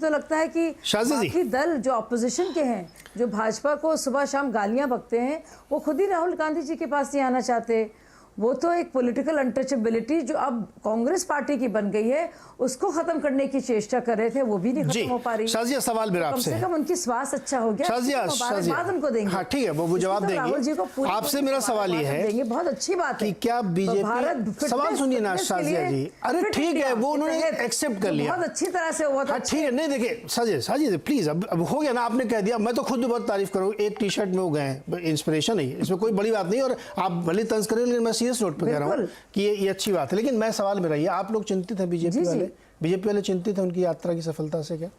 तो लगता है कि बाकी दल जो ऑपोजिशन के हैं, जो भाजपा को सुबह शाम गालियां बकते हैं, वो खुद ही राहुल गांधी जी के पास नहीं आना चाहते। वो तो एक पॉलिटिकल अनटचेबिलिटी जो अब कांग्रेस पार्टी की बन गई है, उसको खत्म करने की चेष्टा कर रहे थे, वो भी नहीं खत्म हो पा रही। शाजिया, सवाल मेरा आपसे, कम से कम उनकी स्वास्थ्य अच्छा हो गया, शाजिया उनको देंगे। हाँ ठीक है, वो जवाब देंगे। राहुल जी को आपसे मेरा सवाल ये है, बहुत अच्छी बात है कि क्या बीजेपी, सवाल सुनिए ना शाजिया जी, अरे ठीक है, वो उन्होंने एक्सेप्ट कर लिया बहुत अच्छी तरह से हुआ था। ठीक है, नहीं देखिए शाजिया प्लीज, अब हो गया ना, आपने कह दिया, मैं तो खुद बहुत तारीफ करूँ, एक टी शर्ट में वो गए, इंस्पिरेशन है, इसमें कोई बड़ी बात नहीं, और आप भले तंज करें, लेकिन मैं सीरियस नोट पे कह रहा हूँ कि ये अच्छी बात है। लेकिन मैं सवाल मेरा ये, आप लोग चिंतित हैं, बीजेपी वाले चिंतित हैं उनकी यात्रा की सफलता से? क्या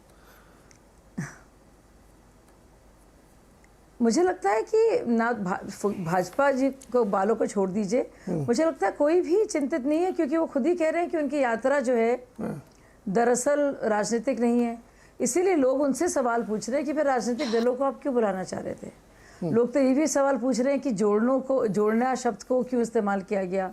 मुझे लगता है कि ना भाजपा जी को बालों को छोड़ दीजिए, मुझे लगता है कोई भी चिंतित नहीं है, क्योंकि वो खुद ही कह रहे हैं कि उनकी यात्रा जो है दरअसल राजनीतिक नहीं है। इसीलिए लोग उनसे सवाल पूछ रहे हैं कि फिर राजनीतिक दलों को आप क्यों बुलाना चाह रहे थे। लोग तो ये भी सवाल पूछ रहे हैं कि जोड़ना शब्द को क्यों इस्तेमाल किया गया।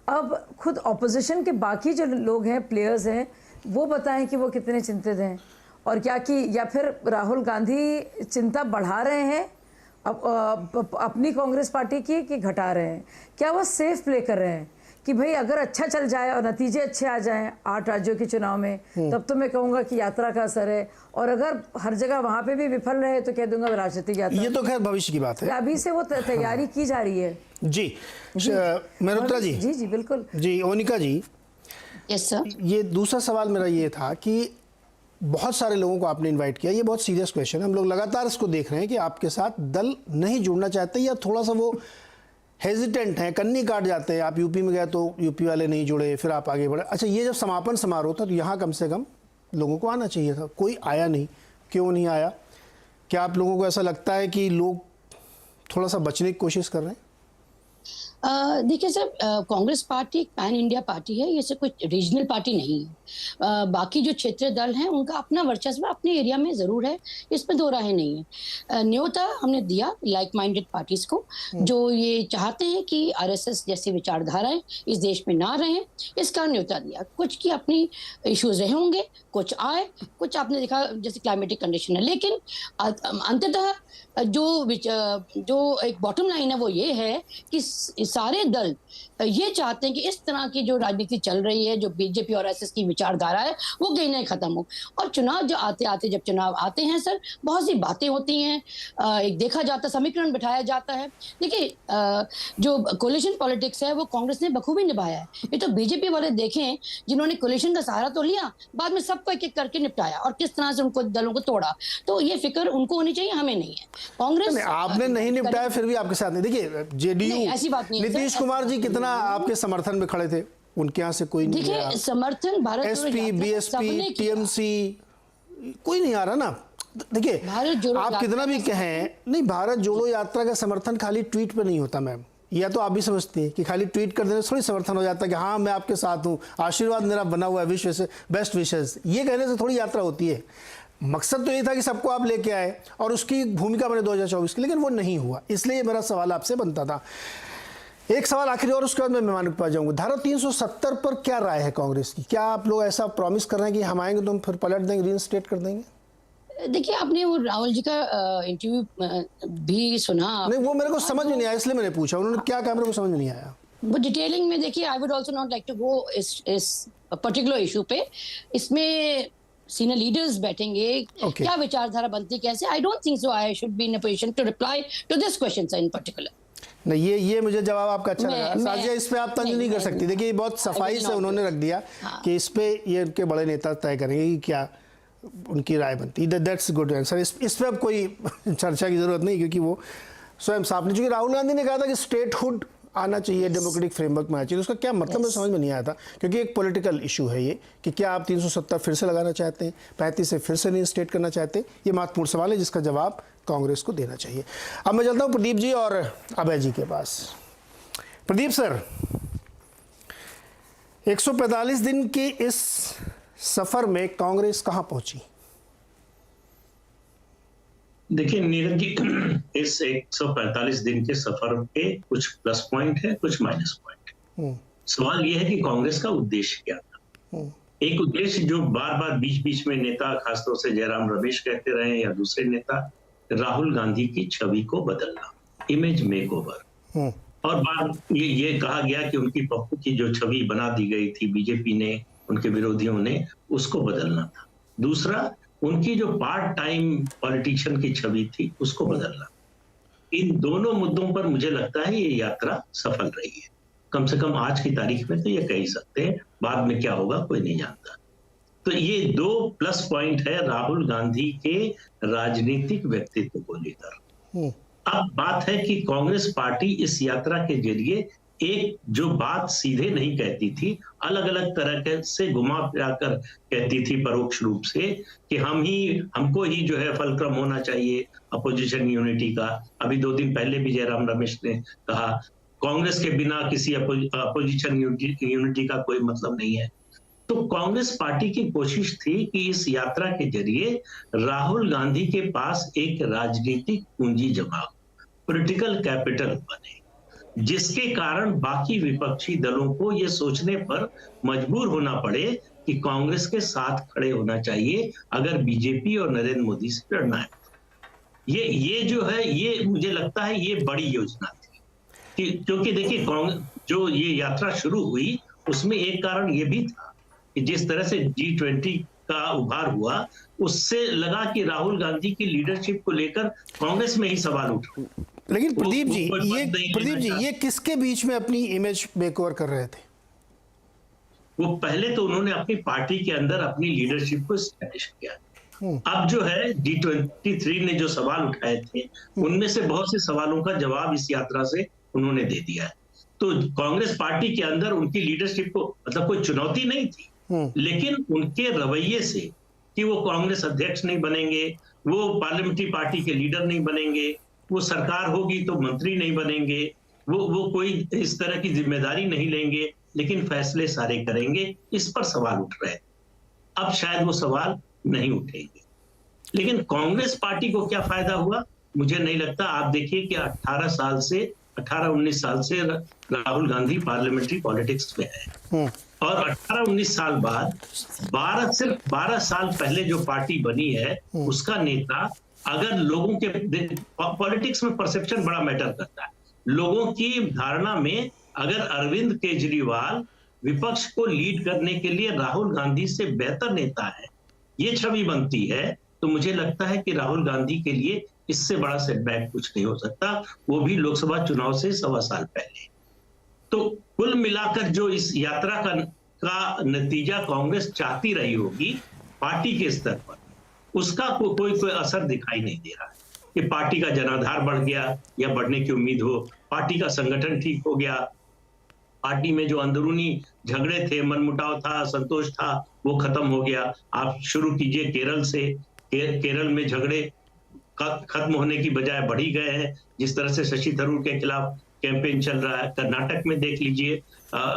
अब खुद ऑपोजिशन के बाकी जो लोग हैं, प्लेयर्स हैं, वो बताएं कि वो कितने चिंतित हैं, और क्या कि या फिर राहुल गांधी चिंता बढ़ा रहे हैं अपनी कांग्रेस पार्टी की कि घटा रहे हैं। क्या वो सेफ प्ले कर रहे हैं कि भाई अगर अच्छा चल जाए और नतीजे अच्छे आ जाएं 8 राज्यों के चुनाव में, तब तो मैं कहूंगा कि यात्रा का असर है, और अगर हर जगह वहां पे भी विफल रहे तो कह दूंगा राजनीतिक यात्रा। ये तो खैर भविष्य की बात है, अभी से वो तैयारी की जा रही है। जी मेहरोत्रा जी। जी बिल्कुल जी। ओनिका जी, यस सर। ये दूसरा सवाल मेरा ये था कि बहुत सारे लोगों को आपने इनवाइट किया, ये बहुत सीरियस क्वेश्चन है, हम लोग लगातार इसको देख रहे हैं कि आपके साथ दल नहीं जुड़ना चाहते, या थोड़ा सा वो हेजिटेंट हैं, कन्नी काट जाते हैं। आप यूपी में गए तो यूपी वाले नहीं जुड़े, फिर आप आगे बढ़े। अच्छा, ये जब समापन समारोह था तो यहाँ कम से कम लोगों को आना चाहिए था, कोई आया नहीं, क्यों नहीं आया? क्या आप लोगों को ऐसा लगता है कि लोग थोड़ा सा बचने की कोशिश कर रहे हैं? देखिए सर, कांग्रेस पार्टी एक पैन इंडिया पार्टी है, ये से कोई रीजनल पार्टी नहीं है। बाकी जो क्षेत्रीय दल हैं उनका अपना वर्चस्व अपने एरिया में जरूर है, इसमें दो राहें नहीं है। न्योता हमने दिया लाइक माइंडेड पार्टीज को, जो ये चाहते हैं कि आरएसएस जैसी विचारधाराएं इस देश में ना रहें, इसका न्योता दिया। कुछ की अपनी इश्यूज रहे होंगे, कुछ आए, कुछ आपने देखा जैसे क्लाइमेटिक कंडीशन है, लेकिन अंततः जो एक बॉटम लाइन है वो ये है कि सारे दल ये चाहते हैं कि इस तरह की जो राजनीति चल रही है, जो बीजेपी और आरएसएस की विचारधारा है, वो कहीं ना खत्म हो। और चुनाव जो जब चुनाव आते हैं सर, बहुत सी बातें होती हैं, एक देखा जाता, समीकरण बिठाया जाता है। देखिए, जो कोलिशन पॉलिटिक्स है वो कांग्रेस ने बखूबी निभाया है। ये तो बीजेपी वाले देखें, जिन्होंने कोलिशन का सहारा तो लिया, बाद में सबको एक एक करके निपटाया और किस तरह से उनको दलों को तोड़ा। तो ये फिक्र उनको होनी चाहिए, हमें नहीं है। कांग्रेस आपने नहीं निपटाया, फिर भी आपके साथ नहीं। देखिए, जेडीयू, ऐसी बात नहीं, नीतीश कुमार जी कितना आपके समर्थन में खड़े थे, उनके यहाँ से कोई नहीं। देखिए, समर्थन भारत एसपी, बीएसपी, टीएमसी, कोई नहीं आ रहा ना। देखिए, आप कितना भी कहें, नहीं, भारत जोड़ो यात्रा का समर्थन खाली ट्वीट पे नहीं होता मैम, या तो आप भी समझती हैं कि खाली ट्वीट कर देने से थोड़ी समर्थन हो जाता है कि हाँ मैं आपके साथ हूँ, आशीर्वाद मेरा बना हुआ है, विश्व से बेस्ट विशेष, ये कहने से थोड़ी यात्रा होती है। मकसद तो ये था कि सबको आप लेके आए और उसकी भूमिका बने 2024 की, लेकिन वो नहीं हुआ। इसलिए मेरा सवाल आपसे बनता था। एक सवाल आखिरी और उसके बाद मैं मेहमान के पास जाऊंगा। धारा 370 पर क्या राय है कांग्रेस की? क्या आप लोग ऐसा प्रॉमिस कर रहे हैं कि हम आएंगे तो हम फिर पलट देंगे, रीइंस्टेट कर देंगे? देखिए, आपने वो राहुल जी का इंटरव्यू भी सुना? नहीं, वो मेरे को समझ में नहीं आया, इसलिए मैंने पूछा। उन्होंने क्या कहा, मेरे को समझ में नहीं आया। वो डिटेलिंग में देखिए, I would also not like to go इस पर्टिकुलर इशू पे। इसमें सीनियर लीडर्स बैठेंगे, क्या विचारधारा बनती, कैसे, I don't think so I should be in a position to reply to this question in particular. नहीं, ये मुझे जवाब आपका अच्छा लगा। साजिया, इस पे आप तंज नहीं कर सकती। देखिए, बहुत सफाई से उन्होंने रख दिया कि इस पे ये उनके बड़े नेता तय करेंगे कि क्या उनकी राय बनती है। That's good answer. इस पे अब कोई चर्चा की जरूरत नहीं, क्योंकि वो स्वयं साफ नहीं। चूंकि राहुल गांधी ने कहा था कि स्टेटहुड आना चाहिए, डेमोक्रेटिक फ्रेमवर्क में आना चाहिए, उसका क्या मतलब मुझे समझ में नहीं आया था, क्योंकि एक पॉलिटिकल इशू है ये कि क्या आप 370 फिर से लगाना चाहते हैं, 35 से फिर से रीइंस्टेट करना चाहते हैं? ये महत्वपूर्ण सवाल है जिसका जवाब कांग्रेस को देना चाहिए। अब मैं चलता हूं प्रदीप जी और अभय जी के पास। प्रदीप सर, 145 दिन के इस सफर में कांग्रेस कहां पहुंची? देखिए नीरज जी, इस 145 दिन के सफर पे कुछ प्लस पॉइंट है, कुछ माइनस पॉइंट है। सवाल यह है कि कांग्रेस का उद्देश्य क्या था। एक उद्देश्य जो बार बार बीच बीच में नेता, खासतौर से जयराम रमेश कहते रहे या दूसरे नेता, राहुल गांधी की छवि को बदलना, इमेज मेकओवर। और बार ये कहा गया कि उनकी पप्पू की जो छवि बना दी गई थी बीजेपी ने, उनके विरोधियों ने, उसको बदलना था। दूसरा, उनकी जो पार्ट टाइम पॉलिटिशियन की छवि थी, उसको बदलना। इन दोनों मुद्दों पर मुझे लगता है ये यात्रा सफल रही है। कम से कम आज की तारीख में तो ये कह ही सकते हैं, बाद में क्या होगा कोई नहीं जानता। तो ये 2 प्लस पॉइंट है राहुल गांधी के राजनीतिक व्यक्तित्व को लेकर। अब बात है कि कांग्रेस पार्टी इस यात्रा के जरिए एक जो बात सीधे नहीं कहती थी, अलग अलग तरह के से घुमा फिरा कर कहती थी परोक्ष रूप से, कि हमको ही जो है फलक्रम होना चाहिए अपोजिशन यूनिटी का। अभी 2 दिन पहले भी जयराम रमेश ने कहा कांग्रेस के बिना किसी अपोजिशन यूनिटी का कोई मतलब नहीं है। तो कांग्रेस पार्टी की कोशिश थी कि इस यात्रा के जरिए राहुल गांधी के पास एक राजनीतिक पूंजी जमा हो, पॉलिटिकल कैपिटल बने, जिसके कारण बाकी विपक्षी दलों को यह सोचने पर मजबूर होना पड़े कि कांग्रेस के साथ खड़े होना चाहिए अगर बीजेपी और नरेंद्र मोदी से लड़ना है। ये जो है, ये मुझे लगता है ये बड़ी योजना थी कि, क्योंकि देखिए कांग्रेस जो ये यात्रा शुरू हुई उसमें एक कारण ये भी था कि जिस तरह से G20 का उभार हुआ, उससे लगा कि राहुल गांधी की लीडरशिप को लेकर कांग्रेस में ही सवाल उठ रहे। लेकिन प्रदीप जी ये किसके बीच में अपनी इमेज मेकओवर कर रहे थे? वो पहले तो उन्होंने अपनी पार्टी के अंदर अपनी लीडरशिप को एस्टैब्लिश किया। अब जो है G23 ने जो सवाल उठाए थे, उनमें से बहुत से सवालों का जवाब इस यात्रा से उन्होंने दे दिया है। तो कांग्रेस पार्टी के अंदर उनकी लीडरशिप को मतलब कोई चुनौती नहीं थी, लेकिन उनके रवैये से कि वो कांग्रेस अध्यक्ष नहीं बनेंगे, वो पार्लियामेंट्री पार्टी के लीडर नहीं बनेंगे, वो सरकार होगी तो मंत्री नहीं बनेंगे, वो कोई इस तरह की जिम्मेदारी नहीं लेंगे, लेकिन फैसले सारे करेंगे, इस पर सवाल उठ रहे हैं। अब शायद वो सवाल नहीं उठेंगे। लेकिन कांग्रेस पार्टी को क्या फायदा हुआ, मुझे नहीं लगता। आप देखिए कि 18-19 साल से राहुल गांधी पार्लियामेंट्री पॉलिटिक्स में है, और 18-19 साल बाद सिर्फ 12 साल पहले जो पार्टी बनी है, उसका नेता, अगर लोगों के पॉलिटिक्स में परसेप्शन बड़ा मैटर करता है, लोगों की धारणा में अगर अरविंद केजरीवाल विपक्ष को लीड करने के लिए राहुल गांधी से बेहतर नेता है, ये छवि बनती है, तो मुझे लगता है कि राहुल गांधी के लिए इससे बड़ा सेटबैक कुछ नहीं हो सकता, वो भी लोकसभा चुनाव से 1.25 साल पहले। तो कुल मिलाकर जो इस यात्रा का नतीजा कांग्रेस चाहती रही होगी पार्टी के स्तर पर, उसका कोई असर दिखाई नहीं दे रहा है कि पार्टी का जनाधार बढ़ गया या बढ़ने की उम्मीद हो, पार्टी का संगठन ठीक हो गया, पार्टी में जो अंदरूनी झगड़े थे, मनमुटाव था, असंतोष था, वो खत्म हो गया। आप शुरू कीजिए केरल से, केरल में झगड़े खत्म होने की बजाय बढ़ी गए हैं, जिस तरह से शशि थरूर के खिलाफ कैंपेन चल रहा है। कर्नाटक में देख लीजिए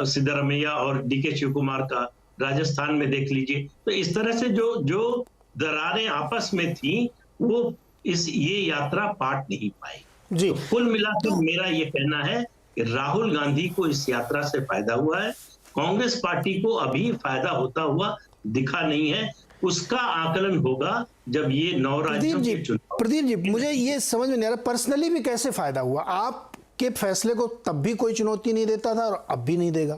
सिद्धरमैया और DK शिव कुमार का, राजस्थान में देख लीजिए। तो इस तरह से जो दरारें आपस में थी, वो ये यात्रा पाट नहीं पाई जी। तो कुल मिलाकर मेरा ये कहना है कि राहुल गांधी को इस यात्रा से फायदा हुआ है, कांग्रेस पार्टी को अभी फायदा होता हुआ दिखा नहीं है। उसका आकलन होगा जब ये 9 राज्यों के चुनाव। प्रदीप जी, मुझे ये समझ में नहीं आ रहा पर्सनली भी कैसे फायदा हुआ। आपके फैसले को तब भी कोई चुनौती नहीं देता था और अब भी नहीं देगा।